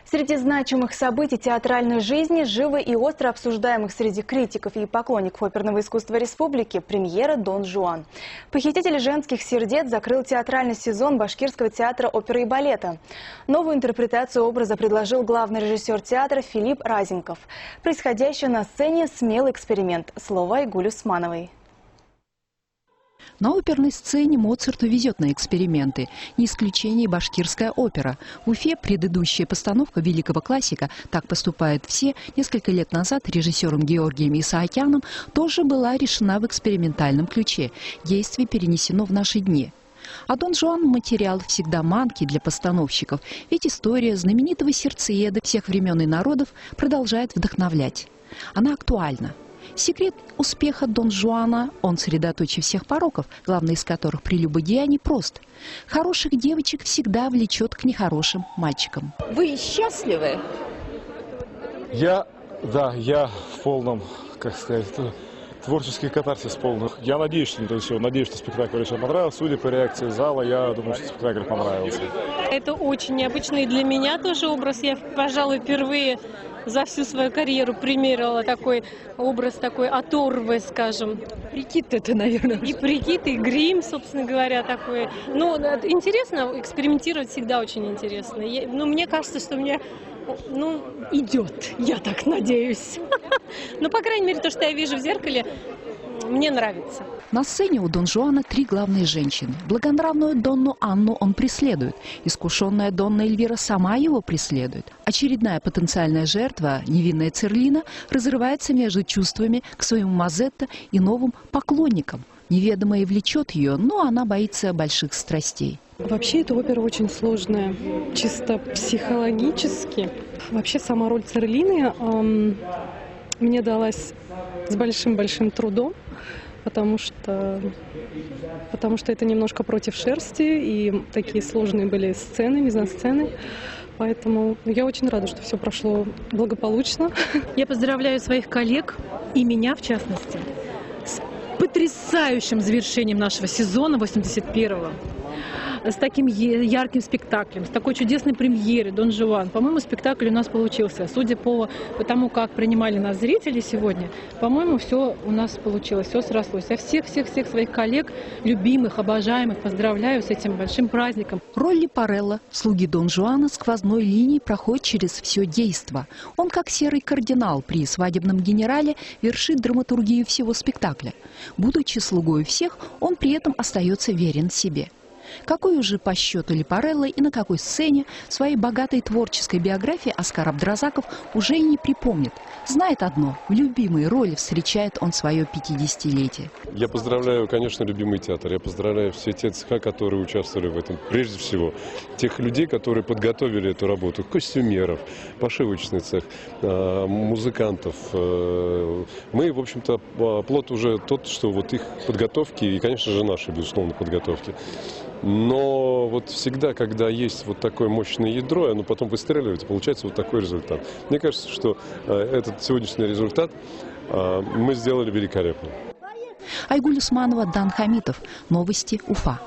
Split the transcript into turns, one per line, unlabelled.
Среди значимых событий театральной жизни, живо и остро обсуждаемых среди критиков и поклонников оперного искусства республики, премьера «Дон Жуан». «Похититель женских сердец» закрыл театральный сезон Башкирского театра оперы и балета. Новую интерпретацию образа предложил главный режиссер театра Филипп Разенков. Происходящее на сцене – смелый эксперимент. Слово Айгуль Усмановой.
На оперной сцене Моцарту везет на эксперименты. Не исключение и башкирская опера. В Уфе предыдущая постановка великого классика «Так поступают все» несколько лет назад режиссером Георгием Исаакяном тоже была решена в экспериментальном ключе. Действие перенесено в наши дни. А «Дон Жуан» – материал всегда манки для постановщиков, ведь история знаменитого сердцееда всех времен и народов продолжает вдохновлять. Она актуальна. Секрет успеха Дон Жуана, он средоточие всех пороков, главный из которых прелюбодеяний, прост. Хороших девочек всегда влечет к нехорошим мальчикам.
Вы счастливы?
Я в полном, как сказать, творческий катарсис полный. Я надеюсь, что спектакль очень понравился. Судя по реакции зала, я думаю, что спектакль понравился.
Это очень необычный для меня тоже образ. Я, пожалуй, впервые за всю свою карьеру примерила такой образ, такой оторвы, скажем.
Прикид это, наверное.
И прикид, и грим, собственно говоря, такой. Ну, интересно, экспериментировать всегда очень интересно. Мне кажется, что мне, идет, я так надеюсь. Ну, по крайней мере, то, что я вижу в зеркале, мне нравится.
На сцене у Дон Жуана три главные женщины. Благонравную Донну Анну он преследует. Искушенная Донна Эльвира сама его преследует. Очередная потенциальная жертва, невинная Церлина, разрывается между чувствами к своему Мазетто и новым поклонникам. Неведомое влечет ее, но она боится больших страстей.
Вообще эта опера очень сложная, чисто психологически. Вообще сама роль Церлины мне далась с большим-большим трудом, потому что это немножко против шерсти, и такие сложные были сцены, мизансцены. Поэтому я очень рада, что все прошло благополучно.
Я поздравляю своих коллег и меня, в частности, с потрясающим завершением нашего сезона 81-го. С таким ярким спектаклем, с такой чудесной премьерой «Дон Жуан». По-моему, спектакль у нас получился. Судя по тому, как принимали нас зрители сегодня, по-моему, все у нас получилось, все срослось. Я всех своих коллег, любимых, обожаемых, поздравляю с этим большим праздником.
Роль Лепарелло, слуги Дон Жуана, сквозной линией проходит через все действо. Он, как серый кардинал при свадебном генерале, вершит драматургию всего спектакля. Будучи слугой всех, он при этом остается верен себе. Какой уже по счету Лепарелло и на какой сцене в своей богатой творческой биографии Оскар Абдразаков уже и не припомнит. Знает одно – в любимой роли встречает он свое 50-летие.
Я поздравляю, конечно, любимый театр. Я поздравляю все те цеха, которые участвовали в этом. Прежде всего, тех людей, которые подготовили эту работу. Костюмеров, пошивочный цех, музыкантов. Мы, в общем-то, плод уже тот, что вот их подготовки и, конечно же, нашей, безусловно, подготовки. Но вот всегда, когда есть вот такое мощное ядро, оно потом выстреливает, и получается вот такой результат. Мне кажется, что этот сегодняшний результат мы сделали великолепно.
Айгуль Усманова, Дан Хамитов. Новости Уфа.